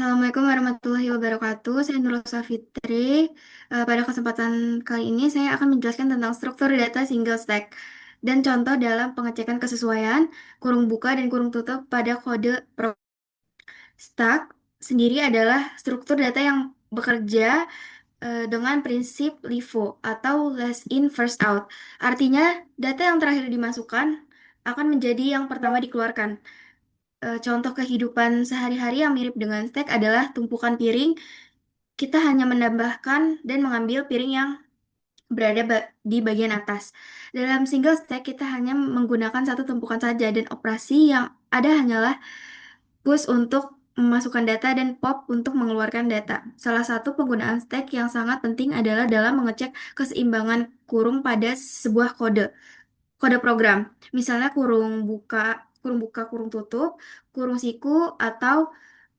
Assalamualaikum warahmatullahi wabarakatuh. Saya Nurul Safitri. Pada kesempatan kali ini saya akan menjelaskan tentang struktur data single stack dan contoh dalam pengecekan kesesuaian kurung buka dan kurung tutup pada kode stack sendiri adalah struktur data yang bekerja dengan prinsip LIFO atau last in first out. Artinya, data yang terakhir dimasukkan akan menjadi yang pertama dikeluarkan. Contoh kehidupan sehari-hari yang mirip dengan stack adalah tumpukan piring. Kita hanya menambahkan dan mengambil piring yang berada di bagian atas. Dalam single stack, kita hanya menggunakan satu tumpukan saja dan operasi yang ada hanyalah push untuk memasukkan data dan pop untuk mengeluarkan data. Salah satu penggunaan stack yang sangat penting adalah dalam mengecek keseimbangan kurung pada sebuah kode program. Misalnya kurung buka, kurung tutup, kurung siku, atau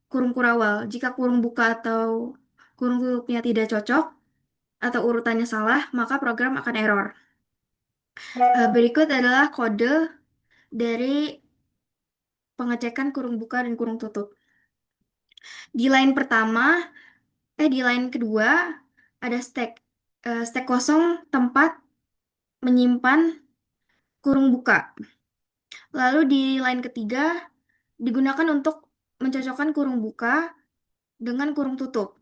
kurung kurawal. Jika kurung buka atau kurung tutupnya tidak cocok atau urutannya salah, maka program akan error. Berikut adalah kode dari pengecekan kurung buka dan kurung tutup. Di line pertama, di line kedua ada stack. Stack kosong tempat menyimpan kurung buka. Lalu di line ketiga digunakan untuk mencocokkan kurung buka dengan kurung tutup.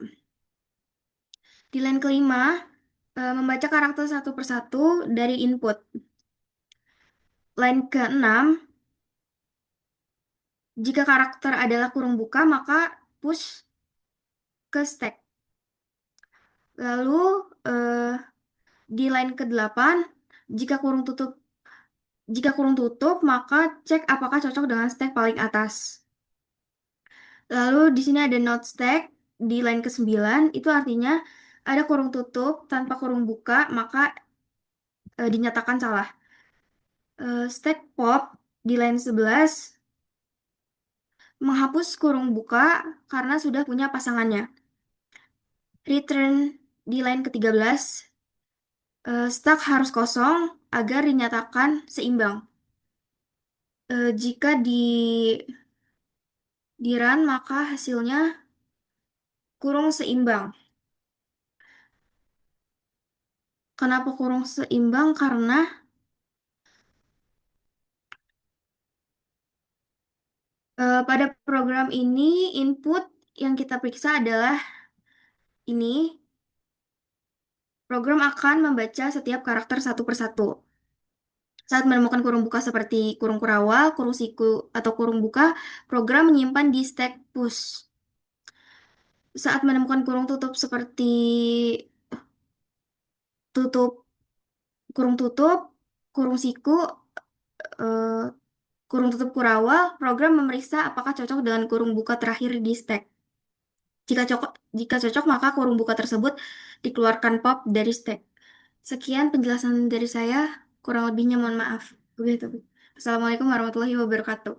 Di line kelima, membaca karakter satu persatu dari input. Line keenam, jika karakter adalah kurung buka, maka push ke stack. Lalu di line ke-8, jika kurung tutup maka cek apakah cocok dengan stack paling atas. Lalu di sini ada not stack di line ke-9, itu artinya ada kurung tutup tanpa kurung buka, maka dinyatakan salah. Stack pop di line 11 menghapus kurung buka karena sudah punya pasangannya. Return di line ke-13, stack harus kosong agar dinyatakan seimbang. Jika di run, maka hasilnya kurung seimbang. Kenapa kurung seimbang? Karena pada program ini input yang kita periksa adalah ini. Program akan membaca setiap karakter satu persatu. Saat menemukan kurung buka seperti kurung kurawal, kurung siku, atau kurung buka, program menyimpan di stack push. Saat menemukan kurung tutup seperti tutup kurung tutup, kurung siku, eh, kurung tutup kurawal, program memeriksa apakah cocok dengan kurung buka terakhir di stack. Jika cocok, maka kurung buka tersebut dikeluarkan pop dari stack. Sekian penjelasan dari saya, kurang lebihnya mohon maaf. Begitu. Assalamualaikum warahmatullahi wabarakatuh.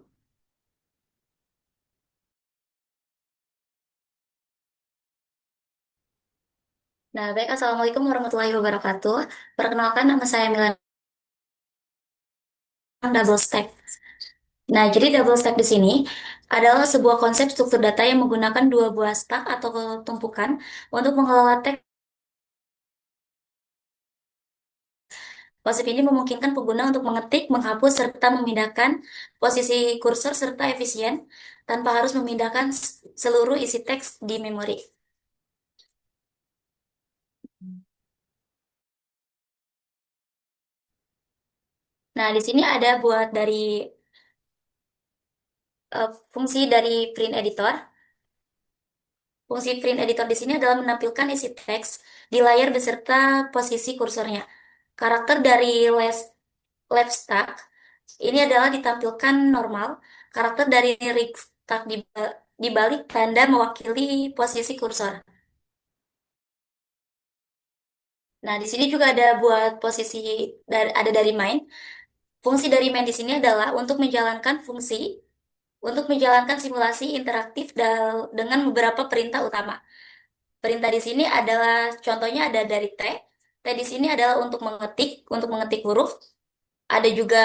Nah, baik. Assalamualaikum warahmatullahi wabarakatuh. Perkenalkan, nama saya Milan Double Stack. Nah, jadi double stack di sini adalah sebuah konsep struktur data yang menggunakan dua buah stack atau tumpukan untuk mengelola teks. Konsep ini memungkinkan pengguna untuk mengetik, menghapus, serta memindahkan posisi kursor serta efisien tanpa harus memindahkan seluruh isi teks di memori. Nah, di sini ada buat dari fungsi dari print editor. Fungsi print editor di sini adalah menampilkan isi teks di layar beserta posisi kursornya. Karakter dari left stack ini adalah ditampilkan normal. Karakter dari right stack di balik tanda mewakili posisi kursor. Nah, di sini juga ada buat posisi ada dari main. Fungsi dari main di sini adalah untuk menjalankan simulasi interaktif dengan beberapa perintah utama. Perintah di sini adalah contohnya ada dari T. T di sini adalah untuk mengetik huruf. Ada juga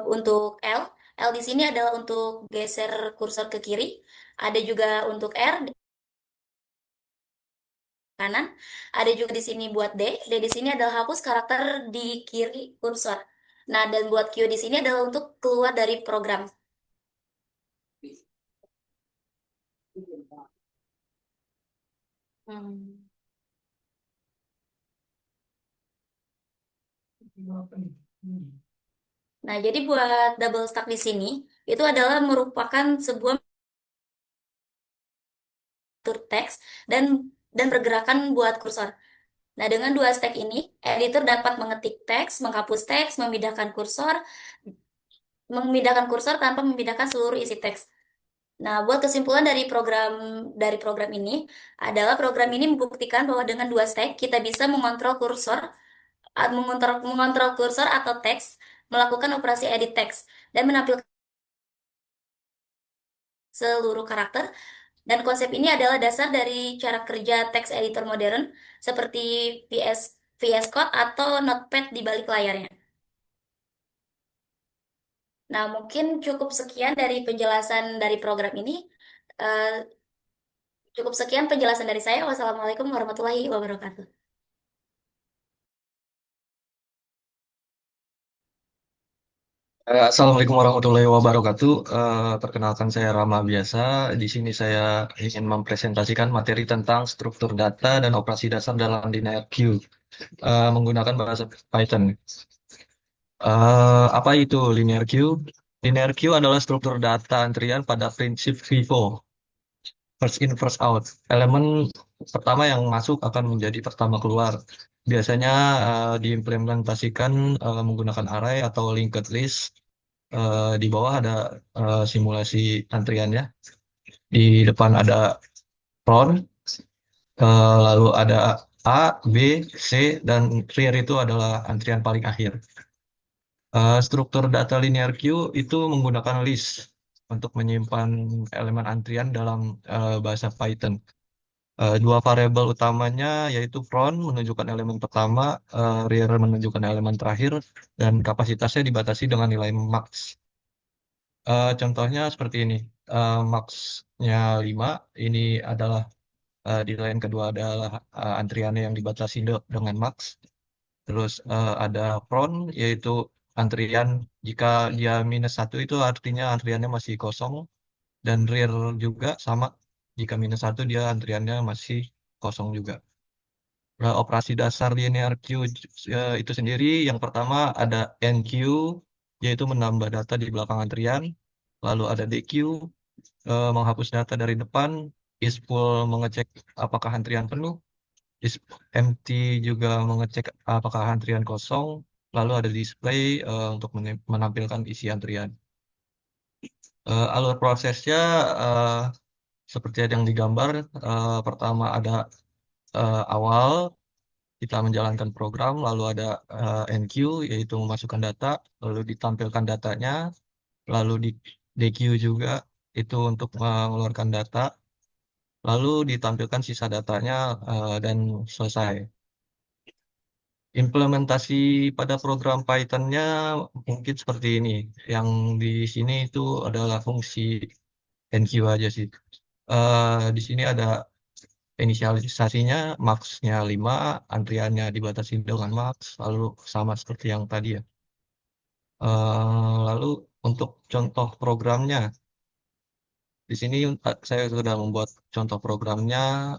untuk L. L di sini adalah untuk geser kursor ke kiri. Ada juga untuk R. kanan, ada juga di sini buat D. D di sini adalah hapus karakter di kiri kursor. Nah, dan buat Q di sini adalah untuk keluar dari program. Hmm. Nah, jadi buat double stack di sini itu adalah merupakan sebuah fitur teks dan pergerakan buat kursor. Nah, dengan dua stack ini, editor dapat mengetik teks, menghapus teks, memindahkan kursor tanpa memindahkan seluruh isi teks. Nah, buat kesimpulan dari program ini adalah program ini membuktikan bahwa dengan dua stack kita bisa mengontrol kursor atau teks, melakukan operasi edit teks dan menampilkan seluruh karakter. Dan konsep ini adalah dasar dari cara kerja teks editor modern seperti VS Code atau Notepad di balik layarnya. Nah, mungkin cukup sekian dari penjelasan dari program ini. Eh, Cukup sekian penjelasan dari saya. Wassalamualaikum warahmatullahi wabarakatuh. Assalamualaikum warahmatullahi wabarakatuh. Perkenalkan saya Rama Biasa. Di sini saya ingin mempresentasikan materi tentang struktur data dan operasi dasar dalam linear queue menggunakan bahasa Python. Apa itu linear queue? Linear queue adalah struktur data antrian pada prinsip FIFO, first in first out. Elemen pertama yang masuk akan menjadi pertama keluar. Biasanya diimplementasikan menggunakan array atau linked list. Di bawah ada simulasi antriannya. Di depan ada front, lalu ada A, B, C, dan rear itu adalah antrian paling akhir. Struktur data linear queue itu menggunakan list untuk menyimpan elemen antrian dalam bahasa Python. Dua variabel utamanya yaitu front menunjukkan elemen pertama, rear menunjukkan elemen terakhir, dan kapasitasnya dibatasi dengan nilai max. Contohnya seperti ini. Max-nya 5, ini adalah di line kedua adalah antriannya yang dibatasi dengan max. Terus ada front, yaitu antrian jika dia -1 itu artinya antriannya masih kosong. Dan rear juga sama, jika -1 dia antriannya masih kosong juga. Nah, operasi dasar linear queue itu sendiri, yang pertama ada NQ, yaitu menambah data di belakang antrian. Lalu ada DQ, menghapus data dari depan. Isfull mengecek apakah antrian penuh. Empty juga mengecek apakah antrian kosong. Lalu ada display untuk menampilkan isi antrian. Alur prosesnya eh, seperti yang digambar. Pertama ada awal kita menjalankan program, lalu ada NQ yaitu memasukkan data, lalu ditampilkan datanya, lalu di DQ juga itu untuk mengeluarkan data, lalu ditampilkan sisa datanya dan selesai. Implementasi pada program Python-nya mungkin seperti ini. Yang di sini itu adalah fungsi NQ aja sih. Di sini ada inisialisasinya, max-nya 5, antriannya dibatasi dengan max, lalu sama seperti yang tadi ya. Lalu untuk contoh programnya, di sini saya sudah membuat contoh programnya,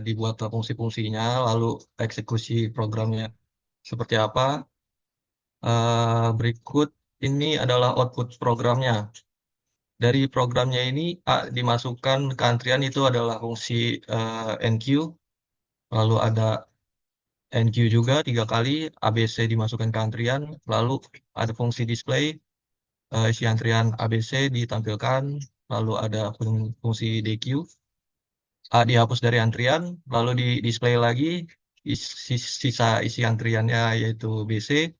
dibuat fungsi-fungsinya, lalu eksekusi programnya seperti apa. Berikut ini adalah output programnya. Dari programnya ini dimasukkan ke antrian itu adalah fungsi NQ, lalu ada NQ juga 3 kali, ABC dimasukkan ke antrian, lalu ada fungsi display, isi antrian ABC ditampilkan, lalu ada fungsi DQ, A dihapus dari antrian, lalu di display lagi sisa isi antriannya yaitu BC,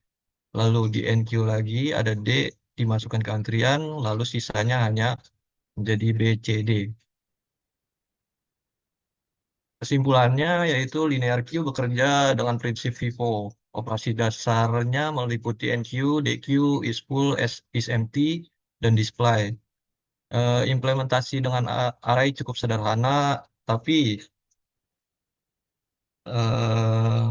lalu di NQ lagi ada D dimasukkan ke antrian, lalu sisanya hanya menjadi BCD. Kesimpulannya yaitu linear queue bekerja dengan prinsip FIFO. Operasi dasarnya meliputi NQ, DQ, isFull, isEmpty, dan display. Implementasi dengan array cukup sederhana, tapi Eh,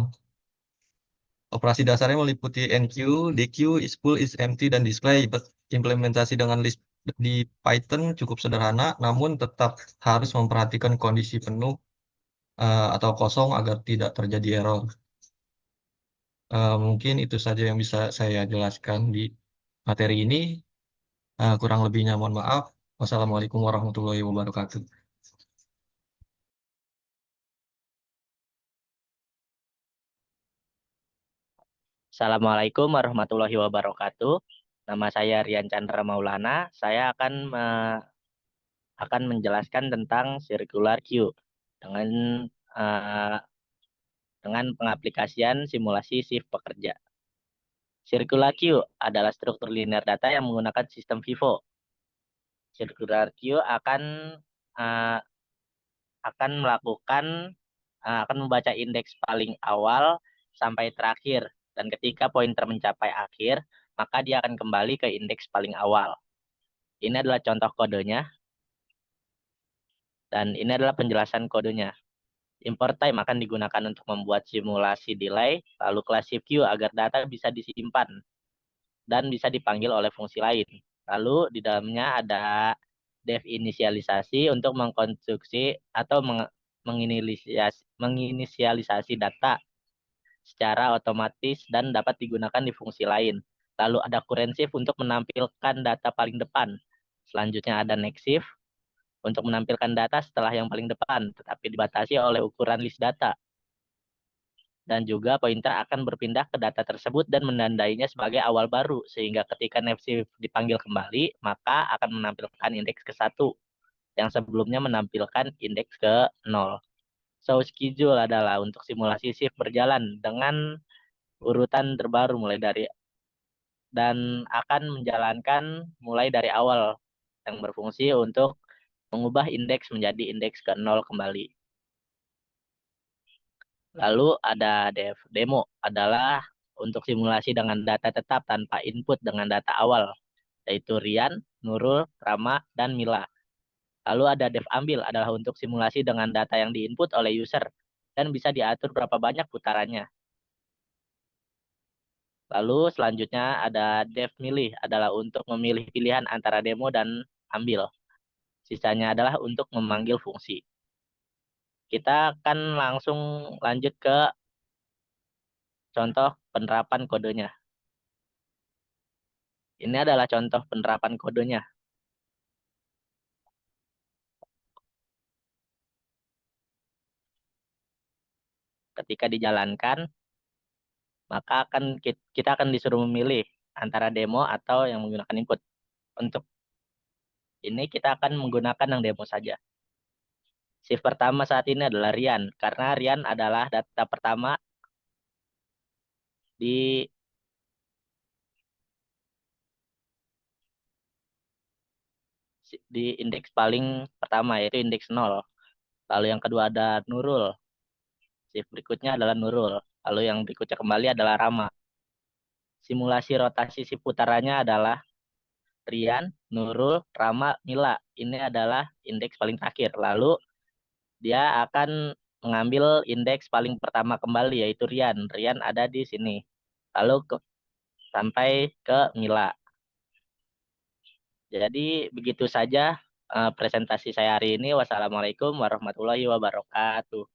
Operasi dasarnya meliputi NQ, DQ, is full, is empty, dan display. Implementasi dengan list di Python cukup sederhana, namun tetap harus memperhatikan kondisi penuh atau kosong agar tidak terjadi error. Mungkin itu saja yang bisa saya jelaskan di materi ini. Kurang lebihnya mohon maaf. Wassalamualaikum warahmatullahi wabarakatuh. Assalamualaikum warahmatullahi wabarakatuh. Nama saya Rian Chandra Maulana. Saya akan menjelaskan tentang circular queue dengan eh, dengan pengaplikasian simulasi shift pekerja. Circular queue adalah struktur linear data yang menggunakan sistem FIFO. Circular queue eh, akan melakukan akan membaca indeks paling awal sampai terakhir, dan ketika pointer mencapai akhir, maka dia akan kembali ke indeks paling awal. Ini adalah contoh kodenya, dan ini adalah penjelasan kodenya. Import time akan digunakan untuk membuat simulasi delay, lalu class shift queue agar data bisa disimpan dan bisa dipanggil oleh fungsi lain. Lalu di dalamnya ada def inisialisasi untuk mengkonstruksi atau menginisialisasi data secara otomatis dan dapat digunakan di fungsi lain. Lalu ada current shift untuk menampilkan data paling depan. Selanjutnya ada next shift untuk menampilkan data setelah yang paling depan, tetapi dibatasi oleh ukuran list data. Dan juga pointer akan berpindah ke data tersebut dan menandainya sebagai awal baru, sehingga ketika next shift dipanggil kembali, maka akan menampilkan indeks ke-1, yang sebelumnya menampilkan indeks ke-0. So, schedule adalah untuk simulasi shift berjalan dengan urutan terbaru dan akan menjalankan mulai dari awal, yang berfungsi untuk mengubah indeks menjadi indeks ke-0 kembali. Lalu ada demo adalah untuk simulasi dengan data tetap tanpa input dengan data awal, yaitu Rian, Nurul, Rama, dan Mila. Lalu ada dev ambil adalah untuk simulasi dengan data yang diinput oleh user dan bisa diatur berapa banyak putarannya. Lalu selanjutnya ada dev milih adalah untuk memilih pilihan antara demo dan ambil. Sisanya adalah untuk memanggil fungsi. Kita akan langsung lanjut ke contoh penerapan kodenya. Ini adalah contoh penerapan kodenya. Ketika dijalankan, maka kita akan disuruh memilih antara demo atau yang menggunakan input. Untuk ini kita akan menggunakan yang demo saja. Shift pertama saat ini adalah Rian, karena Rian adalah data pertama di indeks paling pertama, yaitu indeks 0. Lalu yang kedua ada Nurul. Shift berikutnya adalah Nurul. Lalu yang berikutnya kembali adalah Rama. Simulasi rotasi shift putarannya adalah Rian, Nurul, Rama, Mila. Ini adalah indeks paling terakhir. Lalu dia akan mengambil indeks paling pertama kembali, yaitu Rian. Rian ada di sini. Lalu sampai ke Mila. Jadi begitu saja presentasi saya hari ini. Wassalamualaikum warahmatullahi wabarakatuh.